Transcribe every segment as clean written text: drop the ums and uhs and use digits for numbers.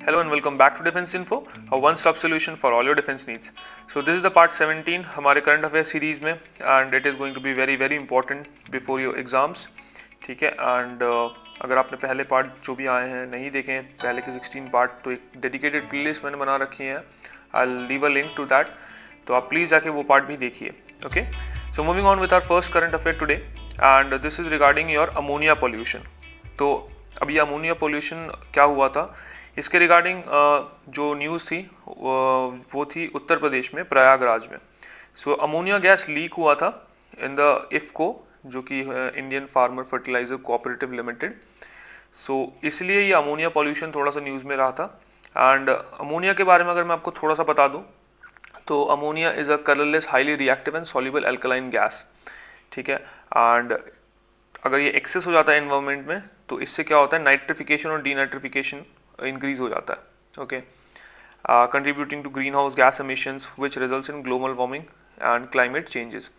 Hello and welcome back to Defense Info, a one-stop solution for all your defense needs. So this is the part 17 हमारे current affairs series में and it is going to be very important before your exams. ठीक है and अगर आपने पहले part जो भी आए हैं नहीं देखे हैं पहले के 16 पार्ट तो एक डेडिकेटेड प्लेलिस्ट मैंने बना रखी है. I'll leave a link to that. तो आप प्लीज़ जाके वो पार्ट भी देखिए. Okay. So moving on with our first current affair today and this is regarding your ammonia pollution. तो अभी अमोनिया पोल्यूशन क्या हुआ था इसके रिगार्डिंग जो न्यूज़ थी वो थी उत्तर प्रदेश में प्रयागराज में. सो अमोनिया गैस लीक हुआ था इन द इफ्को जो कि Indian farmer fertiliser cooperative limited. So इसलिए ये अमोनिया पोल्यूशन थोड़ा सा न्यूज़ में रहा था. एंड अमोनिया के बारे में अगर मैं आपको थोड़ा सा बता दूं तो ammonia is a colourless highly reactive and soluble alkaline gas. ठीक है एंड अगर ये एक्सेस हो जाता है एनवायरनमेंट में तो इससे क्या होता है नाइट्रिफिकेशन और डीनाइट्रिफिकेशन इंक्रीज हो जाता है. Okay contributing to greenhouse gas emissions which results in global warming and climate changes.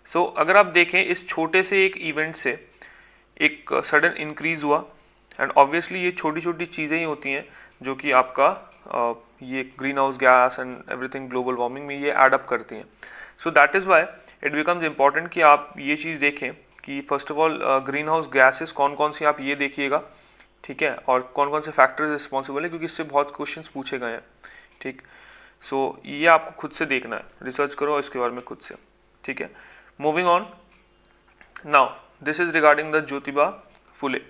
So अगर आप देखें इस छोटे से एक इवेंट से एक सडन इंक्रीज हुआ एंड ऑब्वियसली ये छोटी छोटी चीज़ें ही होती हैं जो कि आपका ये green house gas and everything global warming में ये एड अप करती हैं. So that is why it becomes important कि आप ये चीज़ देखें कि first of all green house gases कौन कौन सी आप ये देखिएगा. ठीक है और कौन कौन से फैक्टर्स रिस्पॉन्सिबल है क्योंकि इससे बहुत क्वेश्चंस पूछे गए हैं. ठीक सो ये आपको खुद से देखना है, रिसर्च करो इसके बारे में खुद से. ठीक है moving on now this is regarding the Jyotiba Phule.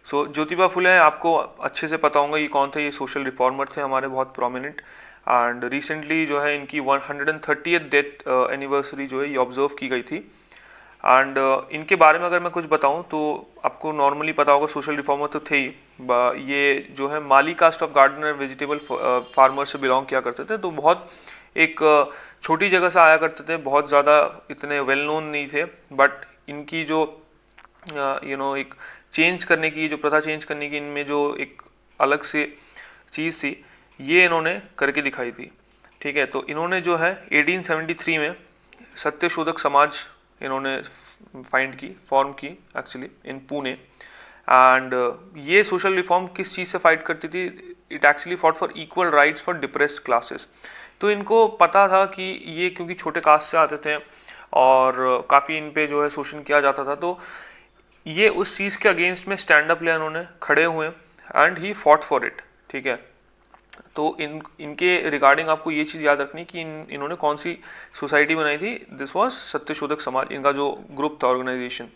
So Jyotiba Phule आपको अच्छे से पता होगा ये कौन थे. ये सोशल रिफॉर्मर थे हमारे बहुत प्रोमिनेंट एंड रिसेंटली जो है इनकी 130th डेथ एनिवर्सरी जो है ये ऑब्जर्व की गई थी. एंड इनके बारे में अगर मैं कुछ बताऊं तो आपको नॉर्मली पता होगा सोशल रिफॉर्मर तो थे ही. ये जो है माली caste of gardener vegetable farmer से बिलोंग किया करते थे. तो बहुत एक छोटी जगह से आया करते थे, बहुत ज़्यादा इतने वेल नोन नहीं थे. बट इनकी जो एक चेंज करने की जो प्रथा चेंज करने की इनमें जो एक अलग से चीज़ थी ये इन्होंने करके दिखाई थी. ठीक है तो इन्होंने जो है 1873 में सत्यशोधक समाज इन्होंने फाइंड की फॉर्म की एक्चुअली इन पुणे. एंड ये सोशल रिफॉर्म किस चीज़ से फाइट करती थी. It actually fought for equal rights for depressed classes. तो इनको पता था कि ये क्योंकि छोटे कास्ट से आते थे और काफ़ी इन पे जो है शोषण किया जाता था तो ये उस चीज़ के अगेंस्ट में स्टैंड अप लिया इन्होंने, खड़े हुए and he fought for it. ठीक है तो इनके रिगार्डिंग आपको ये चीज़ याद रखनी कि इन्होंने कौन सी सोसाइटी बनाई थी. दिस वाज सत्यशोधक समाज, इनका जो ग्रुप था ऑर्गेनाइजेशन.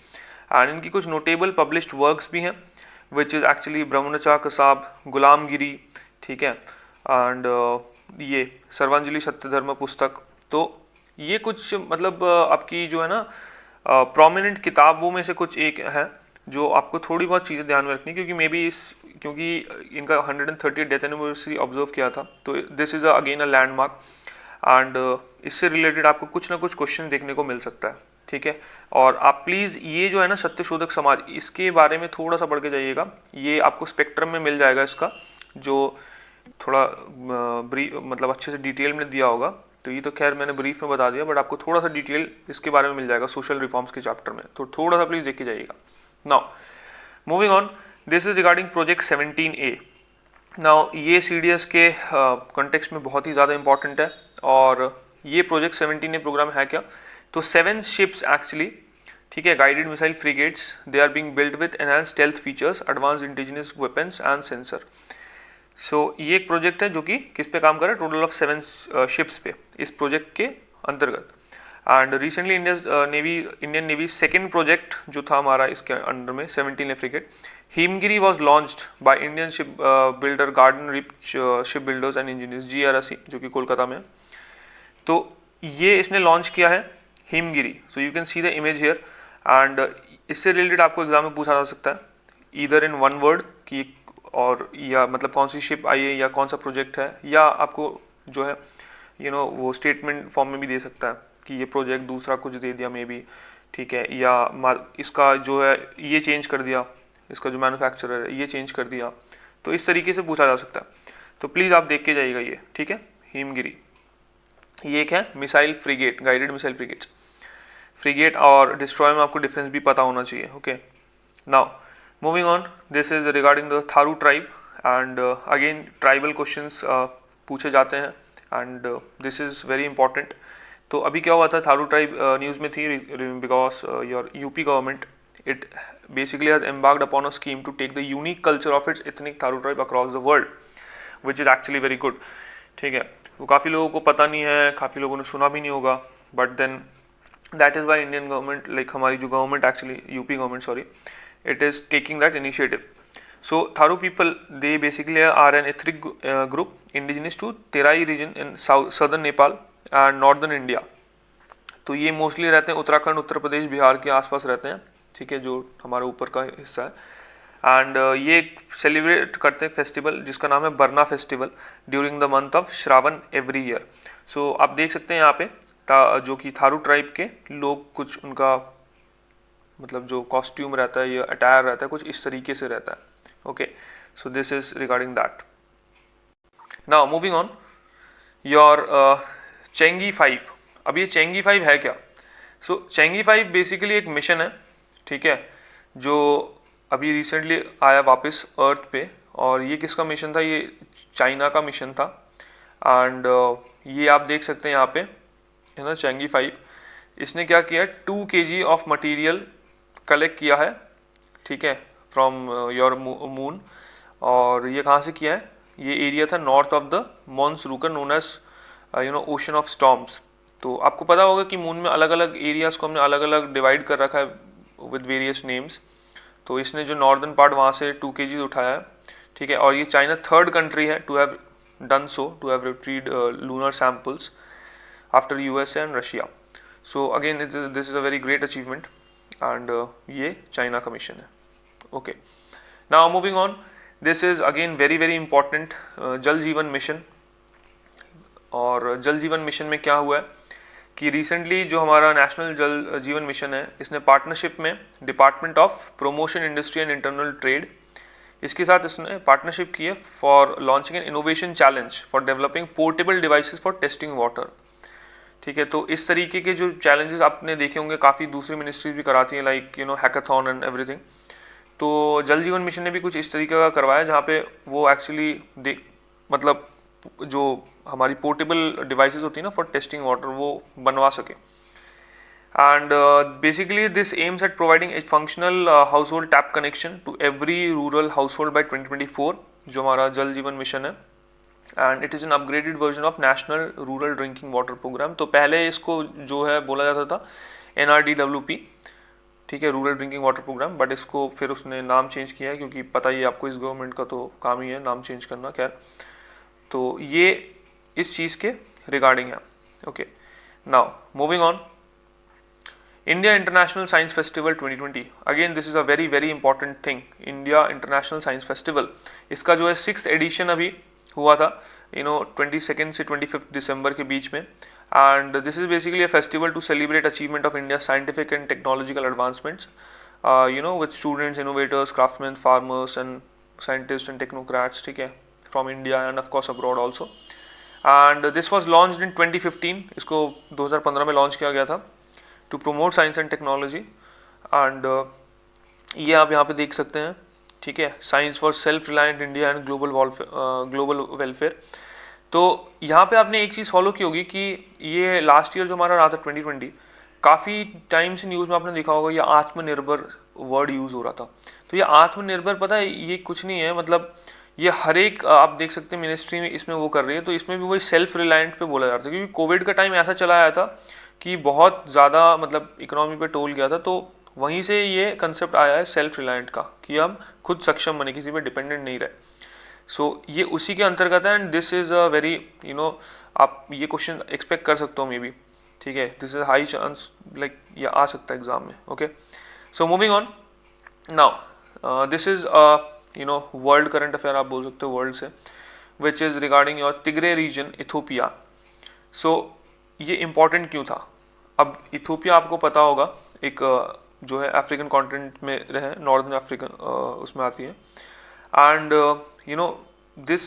एंड इनकी कुछ नोटेबल पब्लिश्ड वर्क्स भी हैं विच इज़ एक्चुअली ब्रह्मनचा कसाब, गुलामगिरी. ठीक है एंड ये सर्वांजलि सत्यधर्म पुस्तक. तो ये कुछ मतलब आपकी जो है ना प्रोमिनेंट किताबों में से कुछ एक है जो आपको थोड़ी बहुत चीज़ें ध्यान में रखनी क्योंकि मे बी क्योंकि इनका 130 डेथ एनिवर्सरी ऑब्जर्व किया था तो this is again a landmark and इससे रिलेटेड आपको कुछ ना कुछ क्वेश्चन देखने को मिल सकता है. ठीक है और आप प्लीज़ ये जो है ना सत्यशोधक समाज इसके बारे में थोड़ा सा पढ़ के जाइएगा. ये आपको स्पेक्ट्रम में मिल जाएगा इसका जो थोड़ा ब्रीफ मतलब अच्छे से डिटेल में दिया होगा. तो ये तो खैर मैंने ब्रीफ में बता दिया बट आपको थोड़ा सा डिटेल इसके बारे में मिल जाएगा सोशल रिफॉर्म्स के चैप्टर में. तो थोड़ा सा प्लीज़ देख के जाइएगा. Now moving on this is regarding project 17A. Now ये CDS के कॉन्टेक्स्ट में बहुत ही ज़्यादा इंपॉर्टेंट है. और ये प्रोजेक्ट 17A प्रोग्राम है क्या तो 7 शिप्स एक्चुअली. ठीक है guided missile frigates they are being build with enhanced stealth features, advanced indigenous weapons and sensor. So ये एक प्रोजेक्ट है जो कि किस पे काम कर रहा है, टोटल ऑफ 7 शिप्स पे इस प्रोजेक्ट के अंतर्गत. And recently Indian navy second project जो था हमारा इसके अंडर में 17A frigate Himgiri was launched by Indian ship builder garden rich ship builders and engineers GRSE जो कि कोलकाता में है. तो ये इसने लॉन्च किया है Himgiri. So you can see the image here and इससे रिलेटेड आपको एग्जाम में पूछा जा सकता है ईदर इन वन वर्ड कि और या मतलब कौन सी शिप आई है या कौन सा प्रोजेक्ट है या आपको जो है वो स्टेटमेंट फॉर्म में भी दे सकता है कि ये प्रोजेक्ट दूसरा कुछ दे दिया मे बी. ठीक है या इसका जो है ये चेंज कर दिया, इसका जो मैन्युफैक्चरर है ये चेंज कर दिया. तो इस तरीके से पूछा जा सकता है. तो प्लीज़ आप देख के जाइएगा ये. ठीक है हिमगिरी ये एक है missile frigate, guided missile frigates. Frigate और डिस्ट्रॉय में आपको डिफरेंस भी पता होना चाहिए. Okay now moving on this is regarding the Tharu tribe and again tribal questions पूछे जाते हैं and this is very important. तो अभी क्या हुआ था, थारू ट्राइब न्यूज़ में थी because your UP government it basically has embarked upon a scheme to take the unique culture of its ethnic Tharu tribe across the world, which is actually very good। ठीक है, वो काफ़ी लोगों को पता नहीं है, काफ़ी लोगों ने सुना भी नहीं होगा, but then that is why Indian government, like हमारी जो government actually UP government sorry, it is taking that initiative. So Tharu people they basically are an ethnic group indigenous to Terai region in southern Nepal and northern India. तो ये mostly रहते हैं उत्तराखंड, उत्तर प्रदेश, बिहार के आसपास रहते हैं, ठीक है, जो हमारे ऊपर का हिस्सा है। एंड ये सेलिब्रेट करते हैं फेस्टिवल जिसका नाम है Barna festival during the month of Shravan every year. So आप देख सकते हैं यहाँ पे जो कि थारू ट्राइब के लोग, कुछ उनका मतलब जो कॉस्ट्यूम रहता है या अटायर रहता है कुछ इस तरीके से रहता है। Okay, so this is regarding that. Now moving on your Chang'e 5। अब ये चेंगी 5 है क्या? सो चेंगी 5 बेसिकली एक मिशन है, ठीक है, जो अभी रिसेंटली आया वापस अर्थ पे। और ये किसका मिशन था? ये चाइना का मिशन था। एंड ये आप देख सकते हैं यहाँ पे है ना, चेंगी 5 इसने क्या किया, 2 kg ऑफ मटेरियल कलेक्ट किया है, ठीक है, फ्रॉम योर मून। और ये कहाँ से किया है? ये एरिया था north of the Mons Rumker known as ocean of storms. तो आपको पता होगा कि मून में अलग अलग एरियाज को हमने अलग अलग डिवाइड कर रखा है विद वेरियस नेम्स। तो इसने जो नॉर्दर्न पार्ट वहाँ से 2 kg उठाया है, ठीक है। और ये चाइना 3rd कंट्री है to have done so, to have retrieved lunar samples after USA and Russia. So again this is a very great achievement and ये चाइना का मिशन है। Okay, now moving on, this is again very very important, Jal Jeevan mission. और जल Jeevan mission में क्या हुआ है कि रिसेंटली जो हमारा नेशनल जल जीवन मिशन है, इसने पार्टनरशिप में department of promotion industry and internal trade, इसके साथ इसने पार्टनरशिप की है for launching N innovation challenge for developing portable devices for testing water. ठीक है, तो इस तरीके के जो चैलेंजेस आपने देखे होंगे काफ़ी दूसरी मिनिस्ट्रीज भी कराती हैं, लाइक हैकाथॉन एंड एवरीथिंग। तो जल जीवन मिशन ने भी कुछ इस तरीके का करवाया जहाँ पे वो एक्चुअली मतलब जो हमारी पोर्टेबल डिवाइसेस होती है ना फॉर टेस्टिंग वाटर, वो बनवा सके। And basically this aims at providing a functional household tap connection to every rural household by 2024, जो हमारा जल जीवन मिशन है। And it is an upgraded version of national rural drinking water programme. तो पहले इसको जो है बोला जाता था NRDWP, ठीक है, rural drinking water programme, but इसको फिर उसने नाम चेंज किया है क्योंकि पता ही आपको इस गवर्नमेंट का तो काम ही है नाम चेंज करना। खैर, तो ये इस चीज़ के रिगार्डिंग है। Okay, now moving on, India international science festival 2020। Again this is a very very important thing, India international science festival. इसका जो है 6th एडिशन अभी हुआ था 22 से 25 दिसंबर के बीच में। And this is basically a festival to celebrate achievement of India scientific and technological advancements with students, innovators, craftsman, farmers and scientist and technocrats, ठीक है, from India and of course abroad also. And this was launched in 2015, इसको 2015 में लॉन्च किया गया था to promote science and technology. And ये आप यहाँ पे देख सकते हैं, ठीक है, science for self reliant India and global welfare. तो यहाँ पे आपने एक चीज़ फॉलो की होगी कि ये लास्ट ईयर जो हमारा रहा था 2020, काफ़ी टाइम से न्यूज़ में आपने देखा होगा ये आत्मनिर्भर वर्ड यूज़ हो रहा था। तो ये आत्मनिर्भर, पता है ये कुछ नहीं है, मतलब ये हर एक आप देख सकते हैं मिनिस्ट्री में इसमें वो कर रही है, तो इसमें भी वही सेल्फ रिलायंट पे बोला जाता है। क्योंकि कोविड का टाइम ऐसा चला आया था कि बहुत ज़्यादा मतलब इकोनॉमी पे टोल गया था, तो वहीं से ये कंसेप्ट आया है सेल्फ रिलायंट का कि हम खुद सक्षम बने, किसी पे डिपेंडेंट नहीं रहे। सो ये उसी के अंतर्गत है। And this is a very आप ये क्वेश्चन एक्सपेक्ट कर सकते हो मे बी, ठीक है, this is high chance like ये आ सकता है एग्जाम में। Okay, so moving on, now this is world current affair आप बोल सकते हो वर्ल्ड से, which is regarding your Tigray region Ethiopia. So ये इम्पॉर्टेंट क्यों था? अब इथोपिया आपको पता होगा एक जो है अफ्रीकन कॉन्टिनेंट में रहे, नॉर्दर्न अफ्रीकन उसमें आती है। And this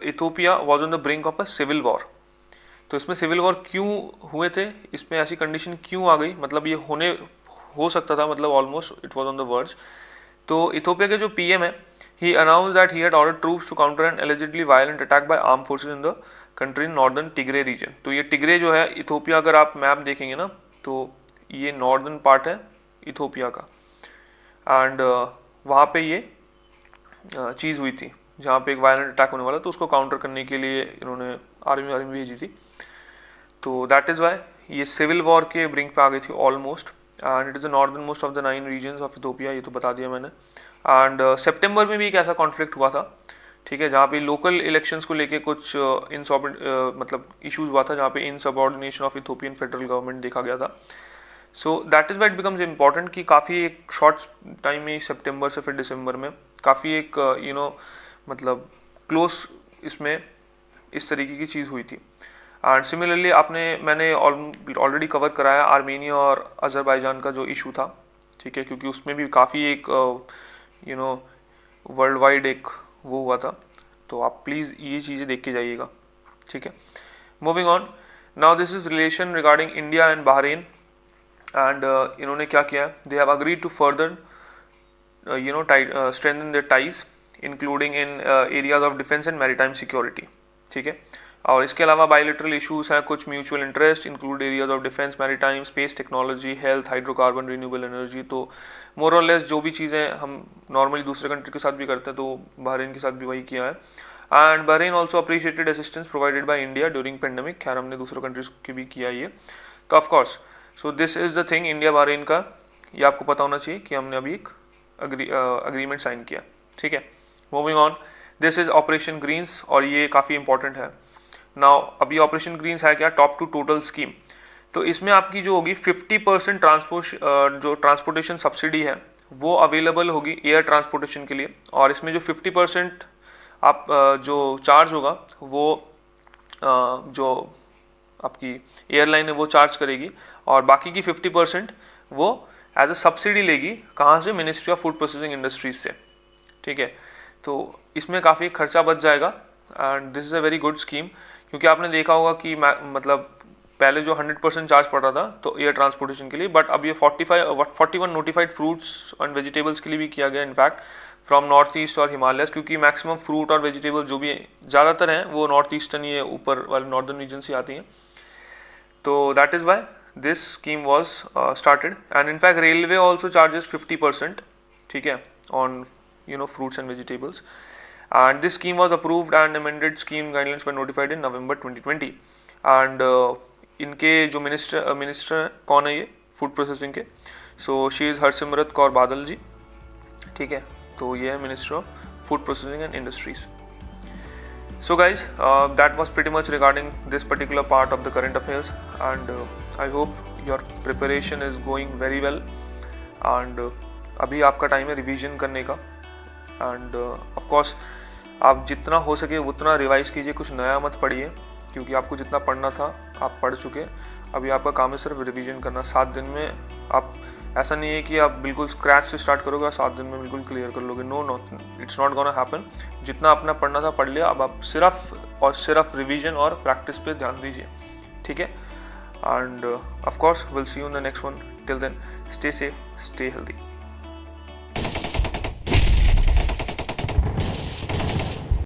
Ethiopia was on the brink of a civil war. तो इसमें सिविल वॉर क्यों हुए थे, इसमें ऐसी कंडीशन क्यों आ गई, मतलब ये हो सकता था, मतलब almost it was on the verge. तो इथोपिया के जो PM है he announced that he had ordered troops to counter an allegedly violent attack by armed forces in the country in northern Tigray region. तो ये Tigray जो है Ethiopia, अगर आप मैप देखेंगे ना तो ये नॉर्दर्न पार्ट है इथोपिया का, एंड वहाँ पे ये चीज़ हुई थी जहाँ पे एक वायलेंट अटैक होने वाला, तो उसको काउंटर करने के लिए इन्होंने आर्मी भेजी थी. तो दैट इज़ वाई ये सिविल वॉर के ब्रिंक पे आ गई थी almost, and it is the northernmost of the 9 regions of Ethiopia, ये तो बता दिया मैंने. एंड सितंबर में भी एक ऐसा कॉन्फ्लिक्ट हुआ था, ठीक है, जहाँ पे लोकल इलेक्शंस को लेके कुछ मतलब इश्यूज हुआ था, जहाँ पे इनसबऑर्डिनेशन ऑफ इथोपियन फेडरल गवर्नमेंट देखा गया था. So that is why it becomes important कि काफ़ी एक शॉर्ट टाइम में सितंबर से फिर दिसंबर में काफ़ी एक मतलब क्लोज इसमें इस तरीके की चीज़ हुई थी. एंड सिमिलरली मैंने ऑलरेडी कवर कराया आर्मेनिया और अजरबैजान का जो इशू था, ठीक है, क्योंकि उसमें भी काफ़ी एक वर्ल्ड वाइड एक वो हुआ था. तो आप प्लीज़ ये चीज़ें देख के जाइएगा, ठीक है. Moving on, now this is relation regarding India and Bahrain, and इन्होंने क्या किया है, they have agreed to further strengthen their ties including in areas of defence and maritime security, ठीक है. और इसके अलावा बायलैटरल इशूज़ हैं, कुछ mutual interest include areas of defence, maritime, space technology, health, hydrocarbon, renewable energy. तो more और less जो भी चीज़ें हम नॉर्मली दूसरे कंट्री के साथ भी करते हैं, तो बहरीन के साथ भी वही किया है. And Bahrain also appreciated assistance provided by India during pandemic. खैर हमने दूसरे कंट्रीज की भी किया ये. तो of course so this is the thing, India Bahrain का ये आपको पता होना चाहिए कि हमने अभी एक अग्रीमेंट साइन किया, ठीक है. Moving on, this is operation greens, और ये काफ़ी इंपॉर्टेंट है. नाउ अभी ऑपरेशन ग्रीन्स है क्या, टॉप टू टोटल स्कीम. तो इसमें आपकी जो होगी 50% जो ट्रांसपोर्टेशन सब्सिडी है वो अवेलेबल होगी एयर ट्रांसपोर्टेशन के लिए, और इसमें जो 50% आप जो चार्ज होगा वो जो आपकी एयरलाइन है वो चार्ज करेगी, और बाकी की 50% वो एज अ सब्सिडी लेगी. कहाँ से, ministry of food processing industries से, ठीक है. तो इसमें काफ़ी खर्चा बच जाएगा, and this is a very good scheme, क्योंकि आपने देखा होगा कि मतलब पहले जो 100% चार्ज पड़ रहा था तो एयर ट्रांसपोर्टेशन के लिए, बट अब ये 41 नोटिफाइड फ्रूट्स एंड वेजिटेबल्स के लिए भी किया गया, इनफैक्ट फ्रॉम नॉर्थ ईस्ट और हिमालयस, क्योंकि मैक्सिमम फ्रूट और वेजिटेबल जो भी ज़्यादातर हैं वो नॉर्थ ईस्टर्न, ये ऊपर वाले नॉर्दर्न रीजन से आती हैं. तो that is why this scheme was started, and in fact railway also charges 50%, ठीक है, on fruits and vegetables. And this scheme was approved and amended scheme guidelines were notified in November 2020. And इनके जो minister कौन है ये food processing के, so she is Harsimrat Kaur Badal जी, ठीक है. तो ये है minister of food processing and industries. So guys, that was pretty much regarding this particular part of the current affairs, and I hope your preparation is going very well. And अभी आपका time है revision करने का, and of course आप जितना हो सके उतना रिवाइज कीजिए, कुछ नया मत पढ़िए, क्योंकि आपको जितना पढ़ना था आप पढ़ चुके. अभी आपका काम है सिर्फ रिवीजन करना. 7 दिन में आप, ऐसा नहीं है कि आप बिल्कुल स्क्रैच से स्टार्ट करोगे और 7 दिन में बिल्कुल क्लियर कर लोगे. No, it's not gonna happen. जितना अपना पढ़ना था पढ़ लिया, अब आप सिर्फ और सिर्फ रिवीजन और प्रैक्टिस पे ध्यान दीजिए, ठीक है. And of course will see you in the next one. Till then stay safe, stay healthy.